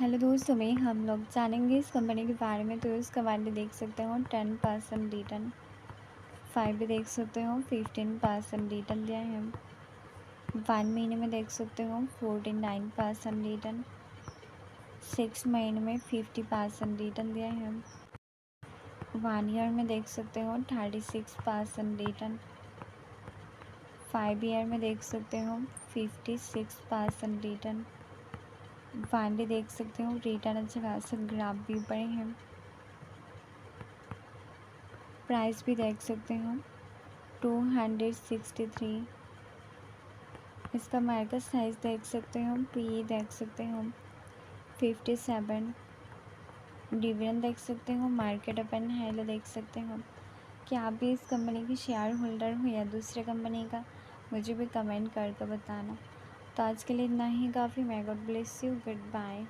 Hello दोस्तों, में हम लोग जानेंगे इस कंपनी के बारे में। तो इसका वैल्यू देख सकते हो 10% रिटर्न, 5 भी देख सकते हो 15% रिटर्न दिया है। 1 महीने में देख सकते हो 49% रिटर्न, 6 महीने में 50% रिटर्न दिया है। 1 ईयर में देख सकते हो 36% रिटर्न, 5 ईयर में देख सकते हो 56% रिटर्न। 1 डे देख सकते हो रिटर्न अच्छा खासा ग्राफ भी बड़े हैं। प्राइस भी देख सकते हो 263। इसका मार्केट साइज देख सकते हो, पी देख सकते हो 57। डिविडेंड देख सकते हो, मार्केट ओपन हाई लो देख सकते हो। क्या आप भी इस कंपनी की शेयर होल्डर हो या दूसरे कंपनी का, मुझे भी कमेंट करके बताना। तो आज के लिए इतना ही काफ़ी। May God bless you, good bye.